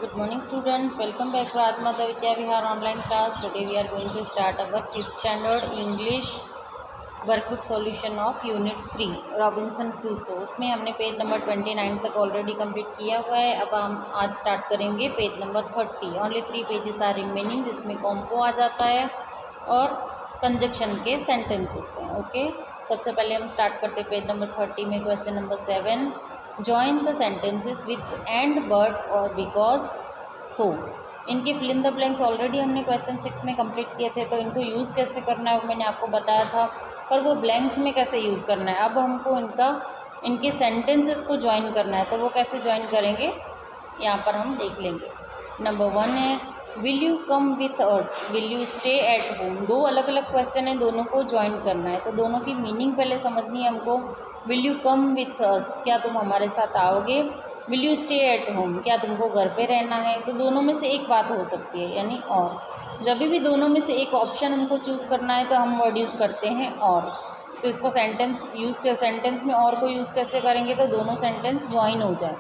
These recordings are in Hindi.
Good morning students, welcome back to Atmata Vidya Vihar online class. Today we are going to start our 5th standard English workbook solution of unit 3 Robinson Crusoe. उसमें हमने पेज नंबर 29 तक ऑलरेडी कंप्लीट किया हुआ है। अब हम आज स्टार्ट करेंगे page number 30। Only 3 pages are remaining, जिसमें कॉम्पो आ जाता है और कंजक्शन के सेंटेंसेस हैं। ओके, सबसे पहले हम स्टार्ट करते हैं पेज नंबर 30 में question number 7। Join the sentences with and but और बिकॉज सो। इनके fill in the blanks already हमने क्वेश्चन 6 में कंप्लीट किए थे, तो इनको यूज़ कैसे करना है वो मैंने आपको बताया था, पर वो ब्लैंक्स में कैसे यूज़ करना है। अब हमको इनके सेंटेंसेस को ज्वाइन करना है, तो वो कैसे ज्वाइन करेंगे यहाँ पर हम देख लेंगे। नंबर 1 है will you come with us, will you stay at home. दो अलग अलग क्वेश्चन है, दोनों को ज्वाइन करना है, तो दोनों की मीनिंग पहले समझनी है हमको। विल यू कम विथ अस, क्या तुम हमारे साथ आओगे। Will you stay at home, क्या तुमको घर पे रहना है। तो दोनों में से एक बात हो सकती है, यानी और। जब भी दोनों में से एक ऑप्शन हमको चूज़ करना है तो हम वर्ड यूज़ करते हैं और। तो इसको सेंटेंस में और को यूज़ कैसे करेंगे, तो दोनों सेंटेंस ज्वाइन हो जाए।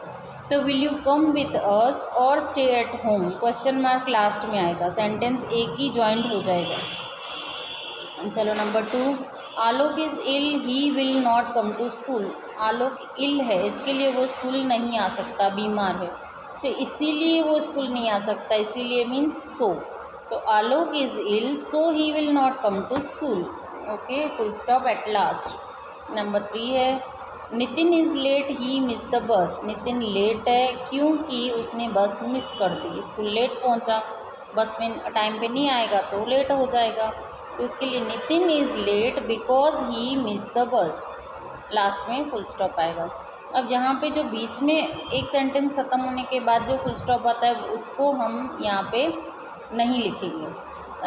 तो will you come with us और stay at home, question mark last में आएगा, सेंटेंस एक ही ज्वाइंट हो जाएगा। चलो number 2, Alok is ill, he will not come to school. Alok ill है, इसके लिए वो स्कूल नहीं आ सकता, बीमार है, तो इसीलिए वो स्कूल नहीं आ सकता, इसीलिए मीन्स सो। तो Alok is ill so he will not come to school. Okay, full stop at last. Number 3 है Nitin is late, he miss the bus. Nitin late है क्योंकि उसने बस मिस कर दी, स्कूल लेट पहुंचा, बस में टाइम पे नहीं आएगा तो लेट हो जाएगा। तो इसके लिए Nitin is late because he miss the bus, last में फुल स्टॉप आएगा। अब यहाँ पे जो बीच में एक सेंटेंस ख़त्म होने के बाद जो फुल स्टॉप आता है उसको हम यहाँ पे नहीं लिखेंगे।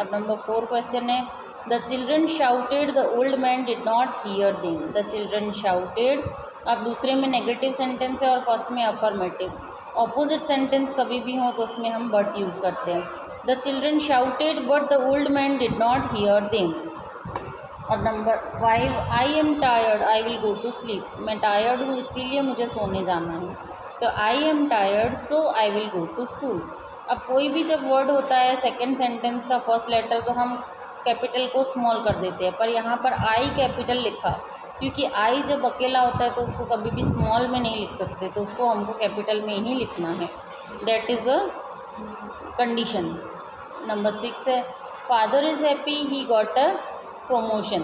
अब नंबर 4 क्वेश्चन है the children shouted, the old man did not hear them. The children shouted, अब दूसरे में नेगेटिव सेंटेंस है और फर्स्ट में अफर्मेटिव। ऑपोजिट सेंटेंस कभी भी हो तो उसमें हम बट यूज़ करते हैं। The children shouted but the old man did not hear them. और number 5 I am tired, I will go to sleep. मैं टायर्ड हूँ इसीलिए मुझे सोने जाना है, तो I am tired so I will go to school. अब कोई भी जब वर्ड होता है सेकेंड सेंटेंस का फर्स्ट लेटर, तो हम कैपिटल को स्मॉल कर देते हैं, पर यहाँ पर आई कैपिटल लिखा, क्योंकि आई जब अकेला होता है तो उसको कभी भी स्मॉल में नहीं लिख सकते, तो उसको हमको कैपिटल में ही लिखना है। That is a condition. Number 6 है father is happy, he got a promotion.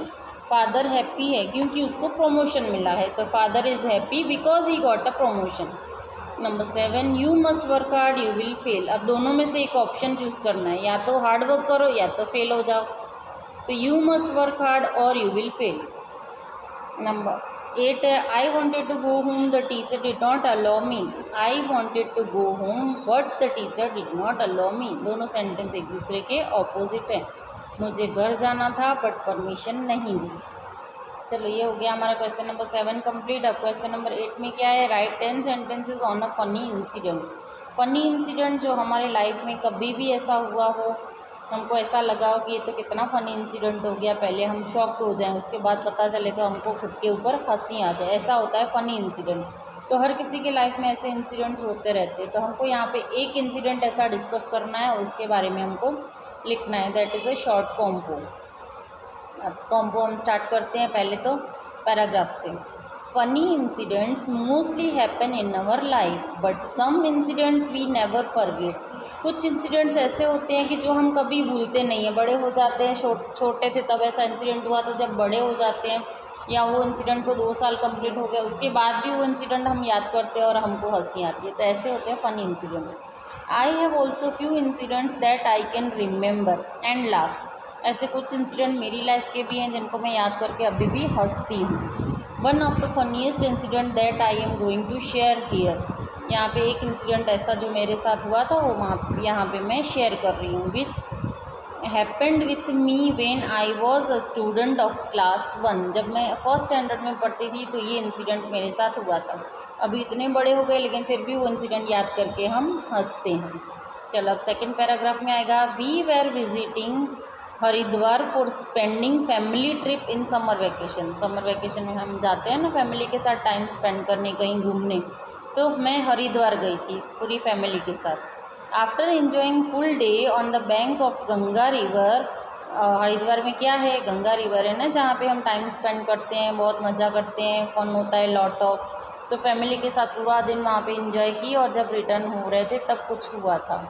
Father happy है क्योंकि उसको प्रमोशन मिला है, तो father is happy because he got a promotion. Number 7 you must work hard, you will fail. अब दोनों में से एक ऑप्शन चूज़ करना है, या तो हार्ड वर्क करो या तो फेल हो जाओ, तो यू मस्ट वर्क हार्ड और यू विल फेल। नंबर 8 है I wanted to go home, the teacher did not allow me. I wanted to go home but the teacher did not allow me. दोनों सेंटेंस एक दूसरे के ऑपोजिट हैं, मुझे घर जाना था बट परमिशन नहीं दी। चलो ये हो गया हमारा क्वेश्चन नंबर 7 कंप्लीट। अब क्वेश्चन नंबर 8 में क्या है, right 10 sentences on a funny incident. Funny incident जो हमारे लाइफ में कभी भी ऐसा हुआ हो, हमको ऐसा लगा हो कि ये तो कितना फ़नी इंसिडेंट हो गया, पहले हम शॉक्ड हो जाएं, उसके बाद पता चले तो हमको खुद के ऊपर हंसी आ जाए, ऐसा होता है फ़नी इंसिडेंट। तो हर किसी के लाइफ में ऐसे इंसिडेंट्स होते रहते हैं, तो हमको यहाँ पे एक इंसिडेंट ऐसा डिस्कस करना है और उसके बारे में हमको लिखना है। That is a short compo. अब कॉम्पो हम स्टार्ट करते हैं पहले तो पैराग्राफ से। Funny incidents mostly happen in our life but some incidents we never forget. कुछ इंसिडेंट्स ऐसे होते हैं कि जो हम कभी भूलते नहीं हैं, बड़े हो जाते हैं, छोटे थे तब ऐसा इंसिडेंट हुआ, तो जब बड़े हो जाते हैं या वो इंसिडेंट को 2 साल कंप्लीट हो गया उसके बाद भी वो इंसिडेंट हम याद करते हैं और हमको हंसी आती है, तो ऐसे होते हैं funny incident. I have also few incidents that I can remember and laugh. ऐसे कुछ इंसिडेंट मेरी लाइफ के भी हैं जिनको मैं याद करके अभी भी हंसती हूँ। One of the funniest incident that I am going to share here. यहाँ पे एक इंसिडेंट ऐसा जो मेरे साथ हुआ था वो यहाँ पे मैं शेयर कर रही हूँ। Which happened with me when I was a student of class 1। जब मैं फर्स्ट स्टैंडर्ड में पढ़ती थी तो ये इंसिडेंट मेरे साथ हुआ था। अभी इतने बड़े हो गए लेकिन फिर भी वो इंसिडेंट याद करके हम हंसते हैं। चलो अब सेकेंड पैराग्राफ में आएगा we were visiting Haridwar for spending family trip in summer vacation. Summer vacation में हम जाते हैं ना फैमिली के साथ टाइम स्पेंड करने, कहीं घूमने, तो मैं हरिद्वार गई थी पूरी फैमिली के साथ। After enjoying full day on the bank of Ganga river, Haridwar में क्या है, गंगा रिवर है ना, जहाँ पे हम टाइम स्पेंड करते हैं, बहुत मज़ा करते हैं, फन होता है लॉट ऑफ। तो फैमिली के साथ पूरा दिन वहाँ पे इंजॉय की, और जब रिटर्न हो रहे थे तब कुछ हुआ था।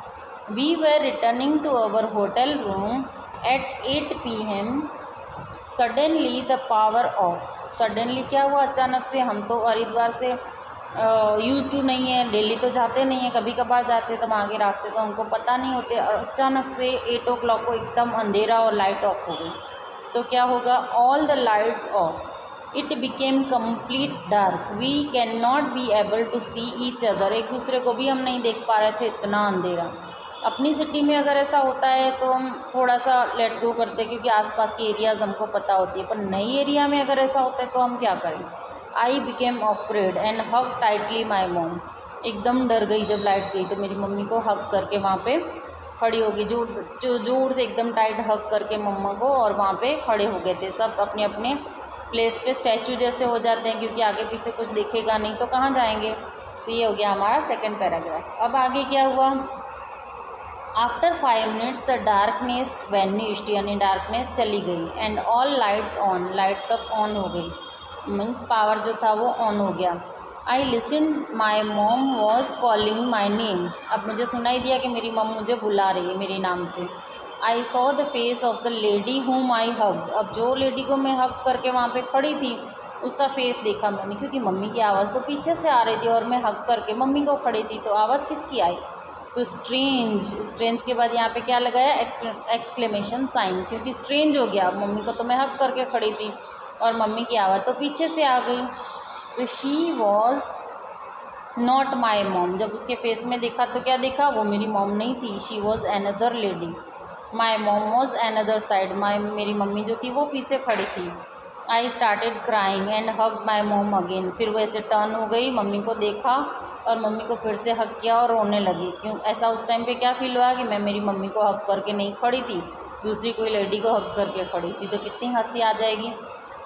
We were returning to our hotel room at 8 PM, suddenly the power off. Suddenly क्या हुआ, अचानक से, हम तो हरिद्वार से यूज़ टू नहीं है, डेली तो जाते नहीं हैं, कभी कभार जाते, तब आगे रास्ते तो हमको पता नहीं होते, और अचानक से 8 o'clock को एकदम अंधेरा और लाइट ऑफ हो गई। तो क्या होगा, all the lights off, it became complete dark, we can not be able to see each other, एक दूसरे को भी हम नहीं देख पा रहे थे, इतना अंधेरा। अपनी सिटी में अगर ऐसा होता है तो हम थोड़ा सा लेट गो करते हैं, क्योंकि आसपास की एरियाज़ हमको पता होती है, पर नई एरिया में अगर ऐसा होता है तो हम क्या करें। I became afraid and hug tightly my mom, एकदम डर गई जब लाइट गई, तो मेरी मम्मी को हग करके वहाँ पे खड़ी हो गई, जोर से एकदम टाइट हग करके मम्मा को, और वहाँ पे खड़े हो गए थे सब अपने अपने प्लेस पे, स्टैचू जैसे हो जाते हैं, क्योंकि आगे पीछे कुछ दिखेगा नहीं तो कहाँ जाएंगे। तो ये हो गया हमारा सेकेंड पैराग्राफ। अब आगे क्या हुआ, after 5 minutes the darkness vanished, यानी डार्कनेस चली गई, and all lights on, light सब ऑन हो गई, मीन्स पावर जो था वो ऑन हो गया। I listen my mom was calling my name, अब मुझे सुनाई दिया कि मेरी मम मुझे बुला रही है मेरे नाम से। I saw the face of the lady हुम आई हग, अब जो लेडी को मैं हग करके वहाँ पे खड़ी थी उसका फेस देखा मैंने, क्योंकि मम्मी की आवाज़ तो पीछे से आ रही थी और मैं हग करके मम्मी को खड़ी थी, तो आवाज़ किसकी आई, तो स्ट्रेंज के बाद यहाँ पे क्या लगाया, एक्सक्लेमेशन साइन, क्योंकि स्ट्रेंज हो गया, मम्मी को तो मैं हग करके खड़ी थी और मम्मी की आवाज़ तो पीछे से आ गई। तो she was not my mom, जब उसके फेस में देखा तो क्या देखा, वो मेरी मॉम नहीं थी, she was another lady, my mom was another side, मेरी मम्मी जो थी वो पीछे खड़ी थी। I started crying and hug my mom again, फिर वो ऐसे टर्न हो गई, मम्मी को देखा और मम्मी को फिर से हक किया और रोने लगी। क्यों ऐसा, उस टाइम पे क्या फील हुआ कि मैं मेरी मम्मी को हक करके नहीं खड़ी थी, दूसरी कोई लेडी को हक करके खड़ी थी, तो कितनी हंसी आ जाएगी।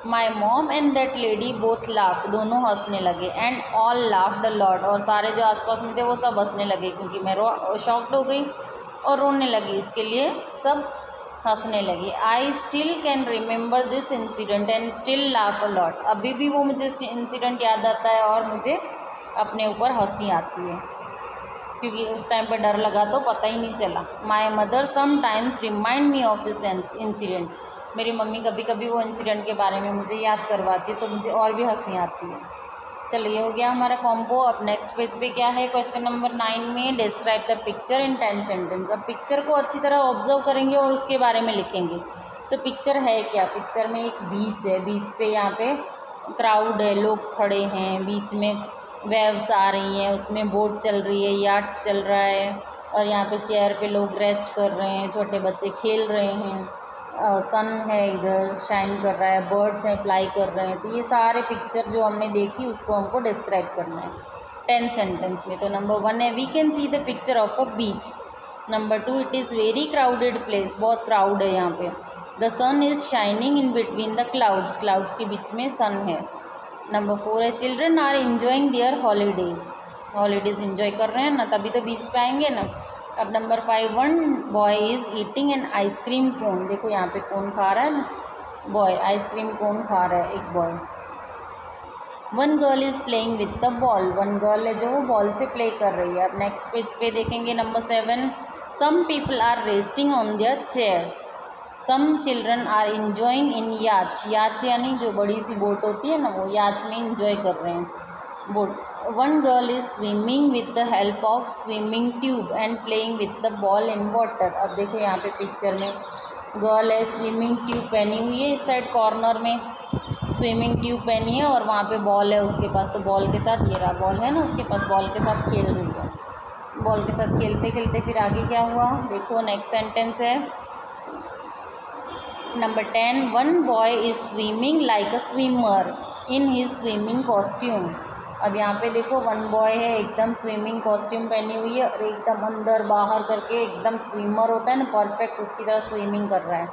My mom and that lady both laughed, दोनों हंसने लगे, and all laughed a lot, और सारे जो आसपास में थे वो सब हंसने लगे, क्योंकि मैं शॉक्ड हो गई और रोने लगी, इसके लिए सब हंसने लगी। I still can remember this incident and still laugh a lot, अभी भी वो मुझे इंसिडेंट याद आता है और मुझे अपने ऊपर हंसी आती है, क्योंकि उस टाइम पर डर लगा तो पता ही नहीं चला। My mother sometimes remind me of this incident, मेरी मम्मी कभी कभी वो इंसिडेंट के बारे में मुझे याद करवाती है, तो मुझे और भी हंसी आती है। चलिए, ये हो गया हमारा कॉम्बो। अब नेक्स्ट पेज पे क्या है, क्वेश्चन नंबर 9 में describe the picture in 10 sentence. अब पिक्चर को अच्छी तरह ऑब्जर्व करेंगे और उसके बारे में लिखेंगे। तो पिक्चर है क्या, पिक्चर में एक बीच है, बीच पे यहाँ पे क्राउड है, लोग खड़े हैं, बीच में वेव्स आ रही हैं, उसमें बोट चल रही है, याट चल रहा है, और यहाँ पे चेयर पे लोग रेस्ट कर रहे हैं, छोटे बच्चे खेल रहे हैं, सन है इधर शाइन कर रहा है, बर्ड्स हैं फ्लाई कर रहे हैं। तो ये सारे पिक्चर जो हमने देखी उसको हमको डिस्क्राइब करना है 10 सेंटेंस में। तो नंबर 1 है, we can see the picture of a beach. Number 2, it is very crowded place, बहुत क्राउड है यहाँ पे। The sun is shining in between the clouds, clouds के बीच में सन है। नंबर 4 है, children are enjoying their holidays, holidays enjoy कर रहे हैं ना, तभी तो बीच पे आएंगे ना। अब number 5, one boy is eating an ice cream cone, देखो यहाँ पे कोन खा रहा है ना, बॉय आइसक्रीम कोन खा रहा है एक boy. One girl is playing with the ball, one girl है जो वो बॉल से प्ले कर रही है। अब नेक्स्ट पेज पे देखेंगे number 7, some people are resting on their chairs, some children are enjoying in yacht, yacht यानी जो बड़ी सी बोट होती है ना, वो याच में इंजॉय कर रहे हैं boat. One girl is swimming with the help of swimming tube and playing with the ball in water. अब देखो यहाँ पे पिक्चर में गर्ल है, स्विमिंग ट्यूब पहनी हुई है, इस साइड कॉर्नर में स्विमिंग ट्यूब पहनी है और वहाँ पे बॉल है उसके पास, तो बॉल के साथ, ये रहा बॉल है ना उसके पास, बॉल के साथ खेल रही है। बॉल के साथ खेलते खेलते फिर आगे क्या हुआ, देखो नेक्स्ट सेंटेंस है number 10, one boy is swimming like a swimmer in his swimming costume. अब यहाँ पे देखो वन बॉय है, एकदम स्विमिंग कॉस्ट्यूम पहनी हुई है और एकदम अंदर बाहर करके एकदम स्विमर होता है ना, परफेक्ट उसकी तरह स्विमिंग कर रहा है।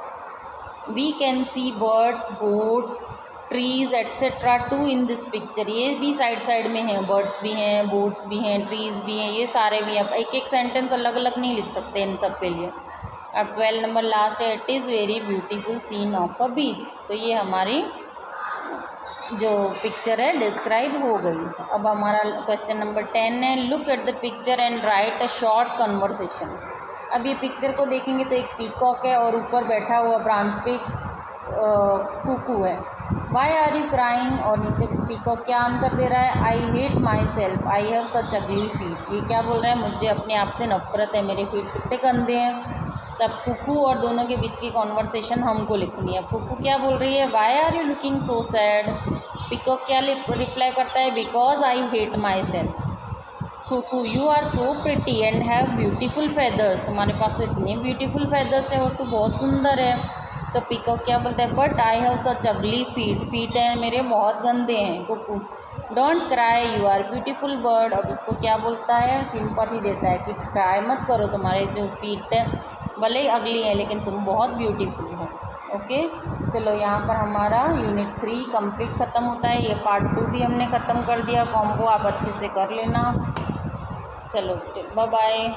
We can see birds, boats trees etcetera too in this picture, ये भी साइड साइड में हैं, बर्ड्स भी हैं, बोट्स भी हैं, ट्रीज़ भी हैं, ये सारे भी। अब एक एक सेंटेंस अलग अलग नहीं लिख सकते इन सब के लिए। अब 12 नंबर लास्ट है, it is very beautiful scene of a beach. तो ये हमारी जो पिक्चर है डिस्क्राइब हो गई। अब हमारा क्वेश्चन नंबर 10 है, look at the picture and right a short conversation. अब ये पिक्चर को देखेंगे तो एक पीकॉक है और ऊपर बैठा हुआ ब्रांच पे कुकू है। वाई आर यू क्राइंग, और नीचे पीकॉक क्या आंसर दे रहा है, आई hate my self, I have such अगली फीट। ये क्या बोल रहा है, मुझे अपने आप से नफरत है, मेरे फीट कितने गंदे हैं। तब कुकू और दोनों के बीच की कॉन्वर्सेशन हमको लिखनी है। कुकू क्या बोल रही है, why are you looking so sad. Peacock क्या रिप्लाई करता है, because I hate myself. Cuckoo, you are so pretty and have beautiful feathers, तुम्हारे पास तो इतने ब्यूटीफुल फेदर्स है और तो बहुत सुंदर है। तो पीकॉक क्या बोलता है, बट आई हैव सच अगली फीट, फीट हैं मेरे बहुत गंदे हैं। Cuckoo, don't cry you are beautiful bird. अब उसको क्या बोलता है, सिंपैथी देता है कि क्राई मत करो, तुम्हारे जो फीट है भले ही अगली है लेकिन तुम बहुत ब्यूटीफुल हो। ओके, चलो यहाँ पर हमारा यूनिट 3 कंप्लीट ख़त्म होता है। ये पार्ट 2 भी हमने ख़त्म कर दिया। कॉम्बो आप अच्छे से कर लेना। चलो बाय बाय।